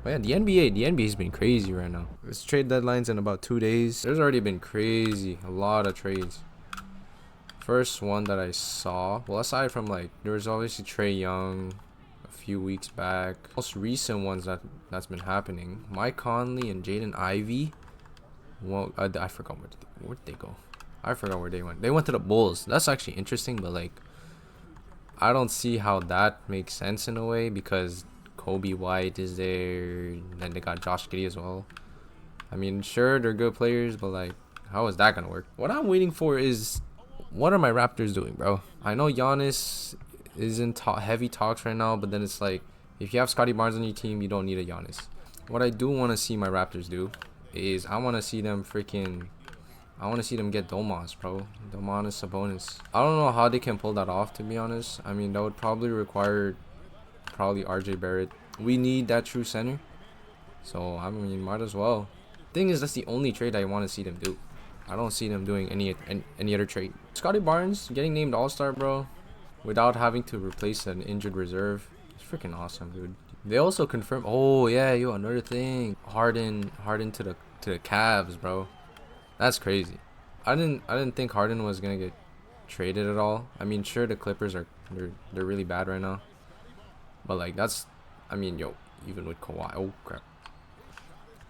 But yeah, the NBA's been crazy right now. This trade deadline's in about 2 days. There's already been crazy, a lot of trades. First one that I saw, well, aside from like, there was obviously Trae Young a few weeks back. Most recent ones that's been happening, Mike Conley and Jaden Ivey. Well, I forgot where'd they go. I forgot where they went. They went to the Bulls. That's actually interesting, but like, I don't see how that makes sense in a way because Kobe White is there, and then they got Josh Giddey as well. I mean, sure, they're good players, but like, how is that gonna work? What I'm waiting for is, what are my Raptors doing, bro? I know Giannis is in heavy talks right now, but then it's like, if you have Scotty Barnes on your team, you don't need a Giannis. What I do want to see my Raptors do is I want to see them get Domas, bro. Domantas Sabonis. I don't know how they can pull that off, to be honest. I mean, that would probably require RJ Barrett. We need that true center. So, I mean, might as well. Thing is, that's the only trade I want to see them do. I don't see them doing any other trade. Scotty Barnes getting named All-Star, bro, without having to replace an injured reserve. It's freaking awesome, dude. They also confirmed. Oh yeah, yo, another thing. Harden to the Cavs, bro. That's crazy. I didn't think Harden was gonna get traded at all. I mean, sure, the Clippers they're really bad right now, but like that's, I mean, yo, even with Kawhi, oh crap.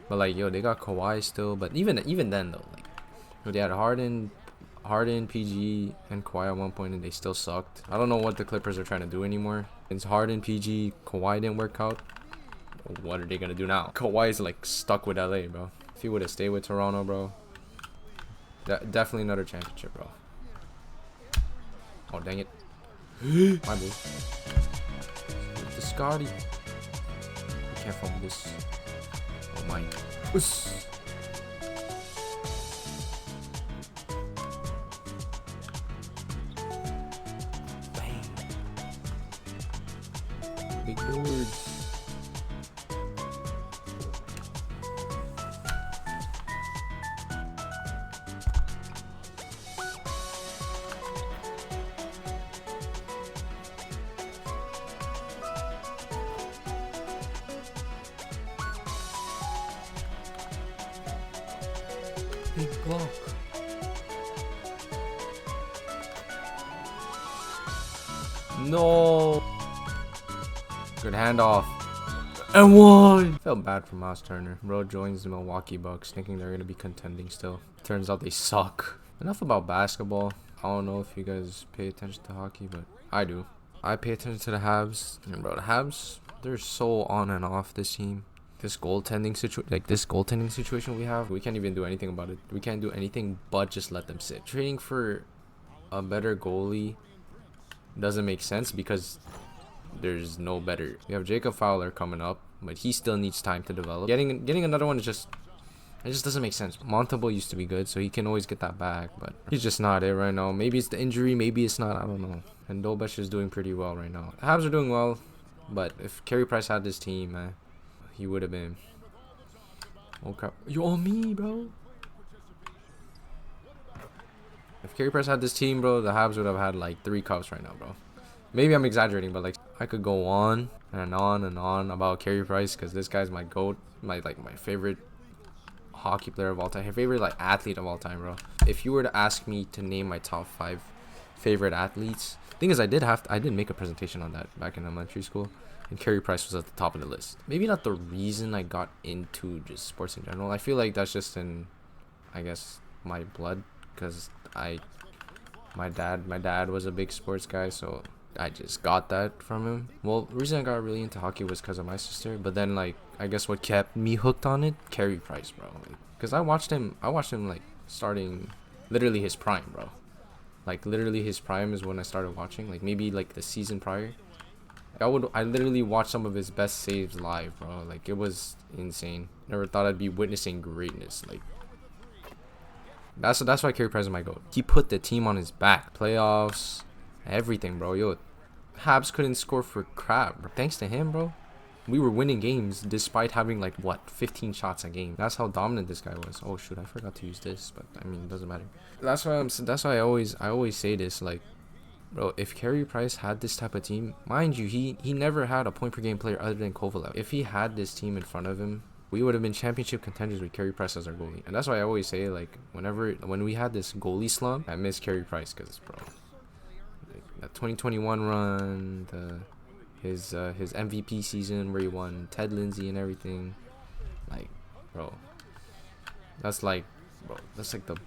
But like, yo, they got Kawhi still. But even then though, like, yo, they had Harden, PG, and Kawhi at one point, and they still sucked. I don't know what the Clippers are trying to do anymore. Since Harden, PG, Kawhi didn't work out, what are they gonna do now? Kawhi is like stuck with LA, bro. If he would have stayed with Toronto, bro, definitely another championship, bro. Oh dang it! My boo. The Scotty. Be careful with this. Oh my. Uss. Bang. Big words. Big block. No. Good handoff. And one. Felt bad for Miles Turner. Bro joins the Milwaukee Bucks thinking they're going to be contending still. Turns out they suck. Enough about basketball. I don't know if you guys pay attention to hockey, but I do. I pay attention to the Habs. And bro, the Habs, they're so on and off this team. This goaltending situation we have, we can't even do anything about it. We can't do anything but just let them sit. Trading for a better goalie doesn't make sense because there's no better. We have Jacob Fowler coming up, but he still needs time to develop. Getting another one is just, it just doesn't make sense. Montembeault used to be good, so he can always get that back, but he's just not it right now. Maybe it's the injury, maybe it's not, I don't know. And Dobesh is doing pretty well right now. The Habs are doing well, but if Carey Price had this team, man, he would have been. Oh crap! You owe me, bro. If Carey Price had this team, bro, the Habs would have had like 3 cups right now, bro. Maybe I'm exaggerating, but like I could go on and on about Carey Price because this guy's my GOAT, my favorite hockey player of all time, my favorite like athlete of all time, bro. If you were to ask me to name my top 5 favorite athletes, thing is I did make a presentation on that back in elementary school. And Carey Price was at the top of the list. Maybe not the reason I got into just sports in general. I feel like that's just in, I guess, my blood, because my dad was a big sports guy, so I just got that from him. Well, the reason I got really into hockey was because of my sister, but then like I guess what kept me hooked on it, Carey Price, bro. Because I watched him like starting literally his prime, bro. Like literally his prime is when I started watching. Like maybe like the season prior. I literally watched some of his best saves live, bro. Like it was insane. Never thought I'd be witnessing greatness. Like that's why Carey Price is my GOAT. He put the team on his back. Playoffs, everything, bro. Yo, Habs couldn't score for crap, bro. Thanks to him, bro. We were winning games despite having like what 15 shots a game. That's how dominant this guy was. Oh shoot, I forgot to use this, but I mean it doesn't matter. That's why I always say this, like Bro, if Carey Price had this type of team, mind you, he never had a point per game player other than Kovalev. If he had this team in front of him, we would have been championship contenders with Carey Price as our goalie. And that's why I always say, like, when we had this goalie slump, I miss Carey Price because, bro, like, that 2021 run, his MVP season where he won Ted Lindsay and everything, like, bro, that's like the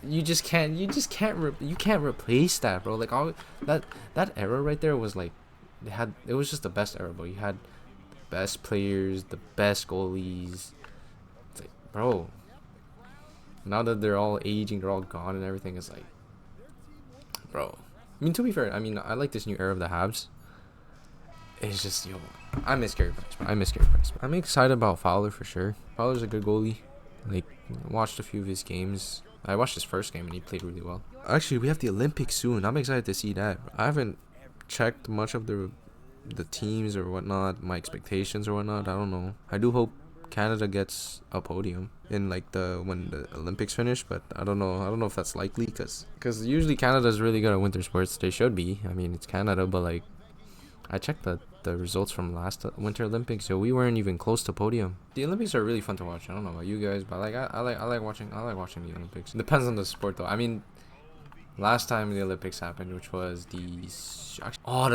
you can't replace that, bro. Like all that era right there was like it was just the best era, bro. You had the best players, the best goalies. It's like, bro, now that they're all aging, they're all gone and everything, it's like, bro. I mean, to be fair, I mean, I like this new era of the Habs. It's just, yo, I miss Carey Price, bro. I miss Carey Price, bro. I'm excited about Fowler for sure. Fowler's a good goalie. Like, watched a few of his games. I watched his first game and he played really well. Actually, we have the Olympics soon. I'm excited to see that. I haven't checked much of the teams or whatnot, my expectations or whatnot. I don't know. I do hope Canada gets a podium in like when the Olympics finish, but I don't know. I don't know if that's likely because usually Canada's really good at winter sports. They should be. I mean, it's Canada, but like I checked the results from last Winter Olympics, so we weren't even close to podium. The Olympics are really fun to watch. I don't know about you guys, but like I like watching the Olympics. It depends on the sport though. I mean, last time the Olympics happened, which was the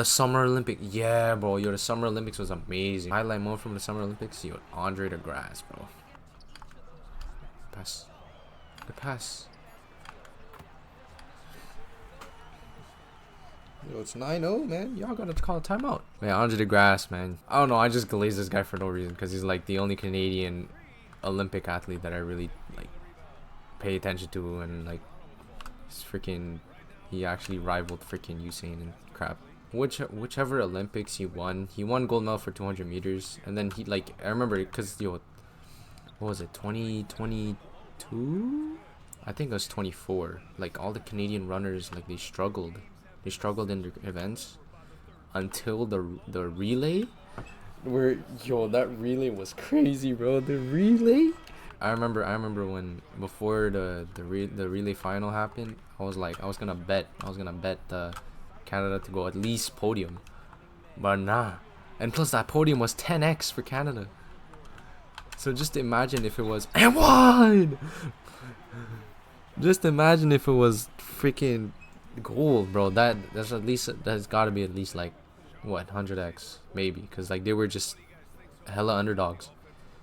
Summer Olympics. Yeah, bro, yo, the Summer Olympics was amazing. Highlight moment from the Summer Olympics, yo, Andre DeGrasse, bro. The pass. Yo, it's 9-0, man. Y'all gotta call a timeout. Man, Andre DeGrasse, man. I don't know. I just glaze this guy for no reason because he's like the only Canadian Olympic athlete that I really like pay attention to, and like it's freaking. He actually rivaled freaking Usain and crap. Whichever Olympics he won gold medal for 200 meters, and then he like I remember because yo, what was it, 2022? I think it was 24. Like all the Canadian runners, like they struggled in their events until the relay, where yo, that relay was crazy, bro. The relay, I remember when before the relay final happened, I was gonna bet Canada to go at least podium, but nah. And plus that podium was 10x for Canada. So just imagine if it was and won. Just imagine if it was freaking gold, bro. That's got to be at least like what 100x maybe, because like they were just hella underdogs.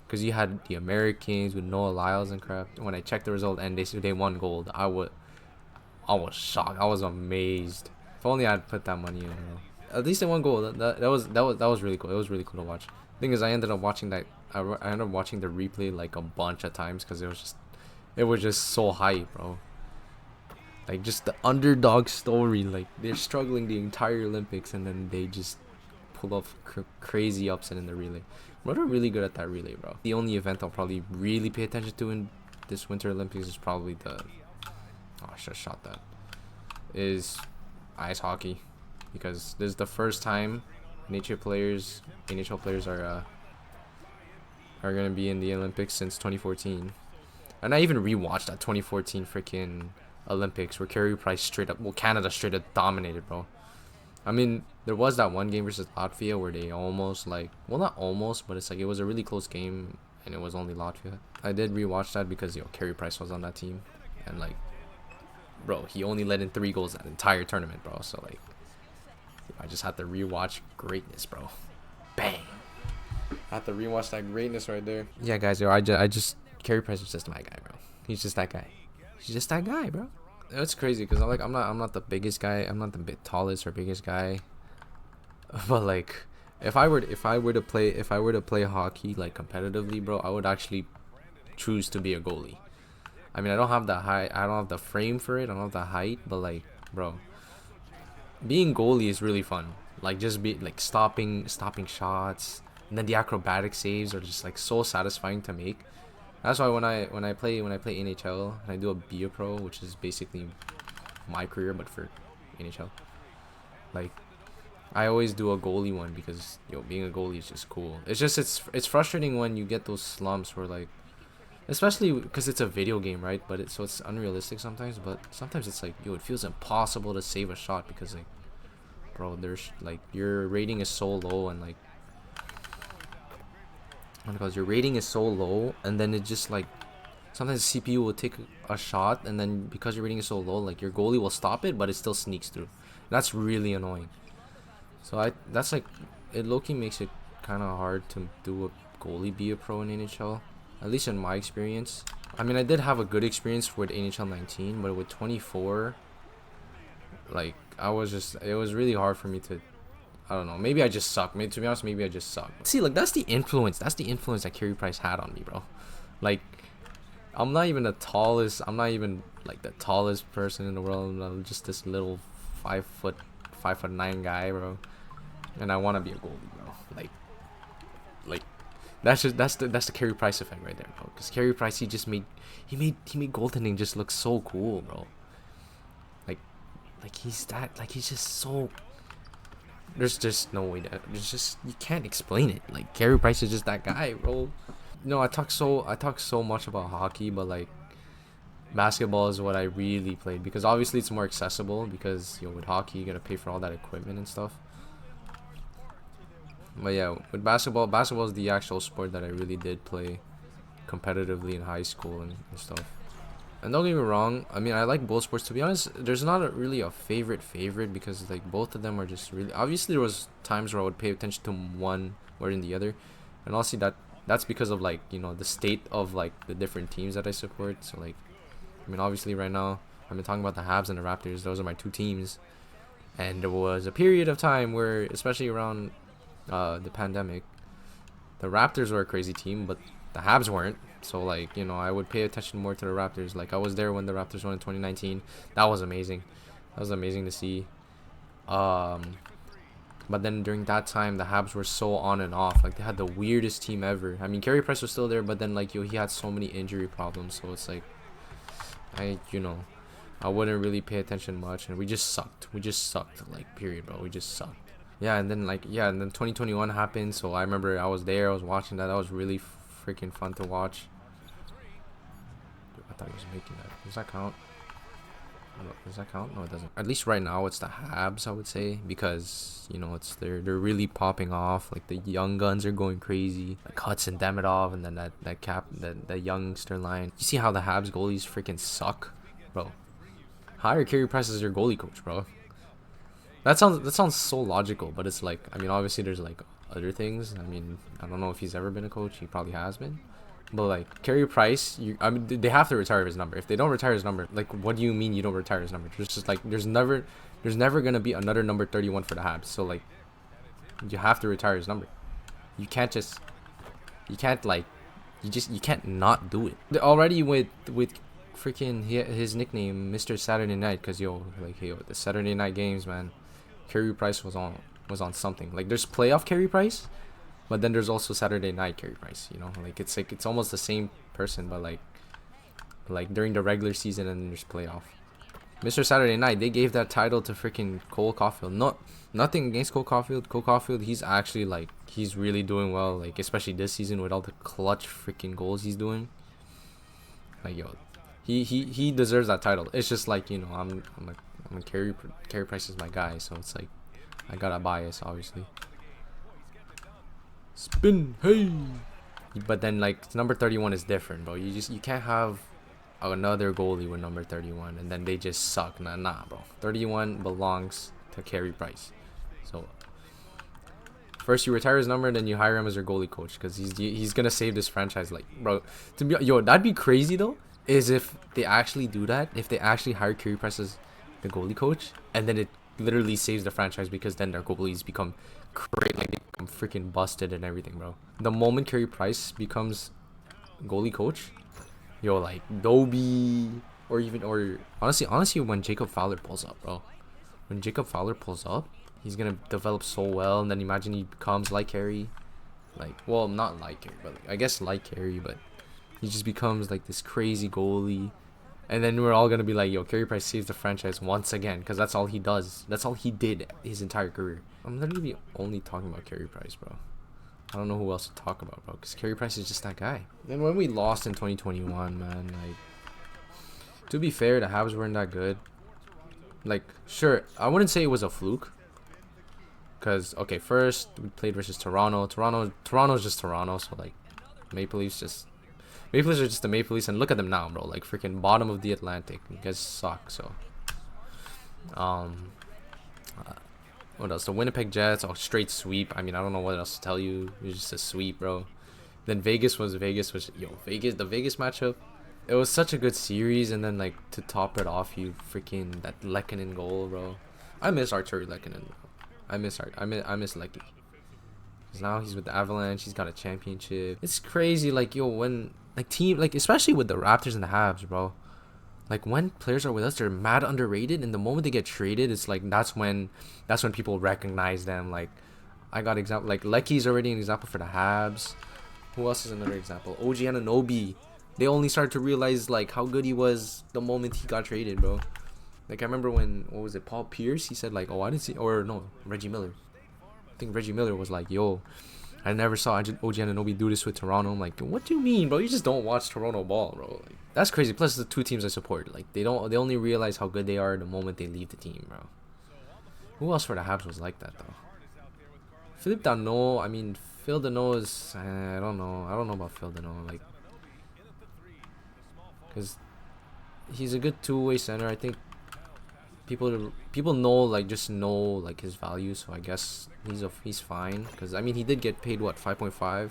Because you had the Americans with Noah Lyles and crap. When I checked the result and they won gold, I was shocked. I was amazed. If only I'd put that money in. At least they won gold. That was really cool. It was really cool to watch. Thing is, I ended up watching the replay like a bunch of times because it was just so hype, bro. Like just the underdog story, like they're struggling the entire Olympics and then they just pull off crazy upset in the relay. Bro, they're really good at that relay, bro. The only event I'll probably really pay attention to in this Winter Olympics is probably I should have shot that. Is ice hockey, because this is the first time NHL players are gonna be in the Olympics since 2014, and I even rewatched that 2014 freaking Olympics where Canada straight up dominated, bro. I mean, there was that one game versus Latvia where they almost not almost, but it's like it was a really close game and it was only Latvia. I did rewatch that because Carey Price was on that team, and like, bro, he only let in 3 goals that entire tournament, bro. So like, I just had to rewatch greatness, bro. Bang. I had to rewatch that greatness right there. Yeah, guys, I just Carey Price is just my guy, bro. He's just that guy. He's just that guy, bro. It's crazy because I'm not the biggest guy. I'm not the tallest or biggest guy. But like, if I were to play hockey like competitively, bro, I would actually choose to be a goalie. I mean, I don't have the frame for it. I don't have the height, but like, bro, being goalie is really fun. Like just be like stopping shots, and then the acrobatic saves are just like so satisfying to make. That's why when I play NHL and I do Be a Pro, which is basically my career but for NHL, like I always do a goalie one because being a goalie is just cool. It's frustrating when you get those slumps where like Especially because it's a video game, right? But it's unrealistic sometimes. But sometimes it's like, yo, it feels impossible to save a shot because like, bro, there's like your rating is so low and like, because your rating is so low and then it just like sometimes the CPU will take a shot and then because your rating is so low, like your goalie will stop it, but it still sneaks through. That's really annoying. So that's like, it low-key makes it kind of hard to do a goalie be a pro in NHL, at least in my experience. I mean, I did have a good experience with NHL 19, but with 24, like it was really hard for me to, I don't know, maybe I just suck. Maybe, to be honest, maybe I just suck. See, like that's the influence that Carey Price had on me, bro. Like I'm not even like the tallest person in the world. I'm just this little 5'9" guy, bro. And I want to be a goalie, bro. Like that's the Carey Price effect right there, bro. Because Carey Price, he made goaltending just look so cool, bro. Like he's just so. There's just no way that you can't explain it. Like Carey Price is just that guy, bro. No, I talk so much about hockey, but like basketball is what I really played because obviously it's more accessible because with hockey you gotta pay for all that equipment and stuff. But yeah, with basketball is the actual sport that I really did play competitively in high school and stuff. And don't get me wrong, I mean I like both sports. To be honest, there's not really a favorite because like both of them are just really. Obviously there was times where I would pay attention to one more than the other, and also that's because of like the state of like the different teams that I support. So like, I mean obviously right now I've been talking about the Habs and the Raptors. Those are my two teams, and there was a period of time where, especially around the pandemic, the Raptors were a crazy team, but the Habs weren't. So like I would pay attention more to the Raptors. Like I was there when the Raptors won in 2019. That was amazing. That was amazing to see. But then during that time, the Habs were so on and off. Like they had the weirdest team ever. I mean, Carey Price was still there, but then like he had so many injury problems. So it's like I wouldn't really pay attention much, and we just sucked. Like period, bro. We just sucked. Yeah, and then 2021 happened. So I remember I was there. I was watching that. That was really freaking fun to watch. I thought he was making that. Does that count? Does that count? No, it doesn't. At least right now, it's the Habs, I would say, because they're really popping off. Like the young guns are going crazy. Like Hudson Demidov, and then that youngster line. You see how the Habs goalies freaking suck, bro. Hire Carey Price as your goalie coach, bro. That sounds so logical, but it's like, I mean, obviously there's like other things. I mean, I don't know if he's ever been a coach. He probably has been. But like Carey Price, I mean, they have to retire his number. If they don't retire his number, like, what do you mean you don't retire his number? There's just like there's never gonna be another number 31 for the Habs. So like, you have to retire his number. You can't not do it. Already with freaking his nickname, Mr. Saturday Night, because the Saturday night games, man, Carey Price was on something. Like there's playoff Carey Price. But then there's also Saturday Night Carey Price, like it's almost the same person, but like during the regular season and there's playoff. Mr. Saturday Night, they gave that title to freaking Cole Caulfield. Nothing against Cole Caulfield. Cole Caulfield, he's actually like he's really doing well, like especially this season with all the clutch freaking goals he's doing. Like he deserves that title. It's just like I'm a Carey Price is my guy, so it's like I got a bias obviously. Spin, hey! But then like number 31 is different, bro. You can't have another goalie with number 31 and then they just suck. Nah, bro. 31 belongs to Carey Price. So first you retire his number, then you hire him as your goalie coach because he's gonna save this franchise. Like, bro, that'd be crazy though. Is if they actually do that, if they actually hire Carey Price as the goalie coach, and then it literally saves the franchise because then their goalies become great, like they become freaking busted and everything, bro. The moment Carey Price becomes goalie coach, like Dobie or honestly when Jacob Fowler pulls up, bro. When Jacob Fowler pulls up, he's gonna develop so well, and then imagine he becomes like Carey, not like Carey, but I guess like Carey, but he just becomes like this crazy goalie. And then we're all gonna be like, yo, Carey Price saves the franchise once again, because that's all he does. That's all he did his entire career. I'm literally only talking about Carey Price, bro. I don't know who else to talk about, bro. Because Carey Price is just that guy. And when we lost in 2021, man, like, to be fair, the Habs weren't that good. Like, sure, I wouldn't say it was a fluke. Because, okay, first, we played versus Toronto. Toronto's just Toronto, so, like, Maple Leafs are just the Maple Leafs, and look at them now, bro. Like, freaking bottom of the Atlantic. You guys suck, so. What else? The Winnipeg Jets, straight sweep. I mean, I don't know what else to tell you. It was just a sweep, bro. Then Vegas, the Vegas matchup. It was such a good series, and then, like, to top it off, you freaking, that Lehkonen goal, bro. I miss Arturi Lehkonen, bro. I miss Lecky. Cause now he's with the Avalanche. He's got a championship. It's crazy, like, yo, when, like, team, like, especially with the Raptors and the Habs, bro. Like, when players are with us, they're mad underrated, and the moment they get traded, it's like that's when people recognize them. Like, I got example, like, Lecky's already an example for the Habs. Who else is another example? OG Anunoby. They only started to realize, like, how good he was the moment he got traded, bro. Like, I remember when, what was it, Paul Pierce? He said, like, oh, I didn't see, or no, Reggie Miller. I think Reggie Miller was like, yo, I never saw OG Anunoby do this with Toronto. I'm like, what do you mean, bro? You just don't watch Toronto ball, bro. Like, that's crazy. Plus, the two teams I support, like, they only realize how good they are the moment they leave the team, bro. Who else for the Habs was like that, though? Philippe Danault. I mean, Phil Danault is, I don't know about Phil Danault, like, because he's a good two-way center. I think people know, like, just know, like, his value, so I guess he's fine. Because I mean, he did get paid what, 5.5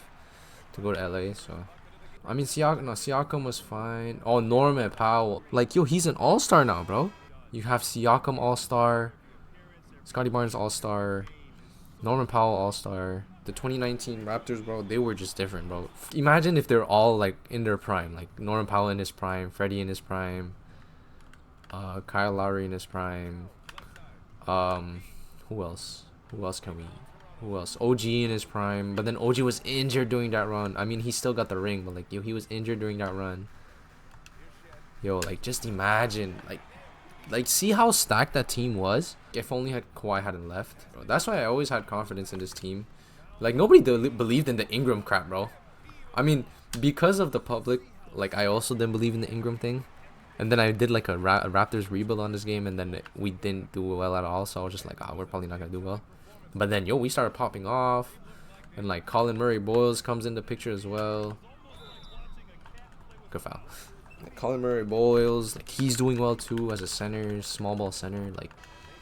to go to LA, so I mean, Siakam was fine. Oh, Norman Powell, like, yo, he's an all-star now, bro. You have Siakam all-star, Scotty Barnes all-star, Norman Powell all-star. The 2019 Raptors, bro, they were just different, bro. Imagine if they're all, like, in their prime, like Norman Powell in his prime, Freddie in his prime, Kyle Lowry in his prime. Who else? Who else? OG in his prime, but then OG was injured during that run. I mean, he still got the ring, but, like, yo, he was injured during that run. Yo, like, just imagine, like, see how stacked that team was. If only Kawhi hadn't left, bro. That's why I always had confidence in this team. Like, nobody believed in the Ingram crap, bro. I mean, because of the public, like, I also didn't believe in the Ingram thing. And then I did, like, a Raptors rebuild on this game, and then we didn't do well at all. So I was just like, we're probably not going to do well. But then, yo, we started popping off. And, like, Colin Murray-Boyles comes in the picture as well. Good foul. Like, Colin Murray-Boyles, like, he's doing well, too, as a center, small ball center. Like,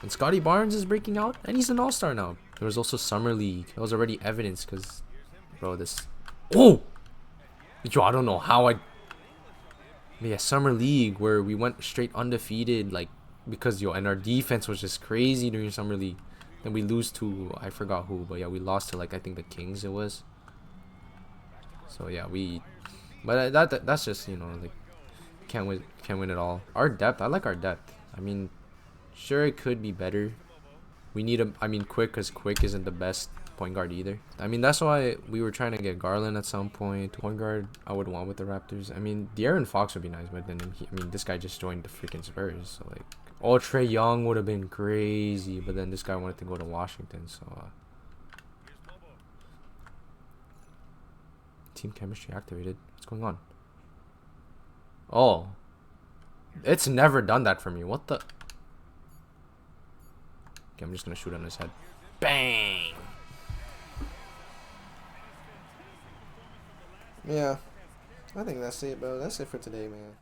and Scotty Barnes is breaking out, and he's an all-star now. There was also Summer League. It was already evidence, because, bro, this... Oh! Yo, I don't know how Yeah, Summer League, where we went straight undefeated, like, because, yo, and our defense was just crazy during Summer League. Then we lose to, I forgot who, but yeah, we lost to, like, I think the Kings it was. So yeah, but that's just, you know, like, can't win it all. Our depth, I like our depth. I mean, sure, it could be better. We need Quick, because Quick isn't the best point guard either. I mean, that's why we were trying to get Garland at some point. Point guard, I would want with the Raptors. I mean, De'Aaron Fox would be nice, but then this guy just joined the freaking Spurs, so, like, oh, Trae Young would have been crazy, but then this guy wanted to go to Washington, so team chemistry activated. What's going on? Oh, it's never done that for me. What the? Okay, I'm just gonna shoot on his head. Bang. Yeah, I think that's it, bro. That's it for today, man.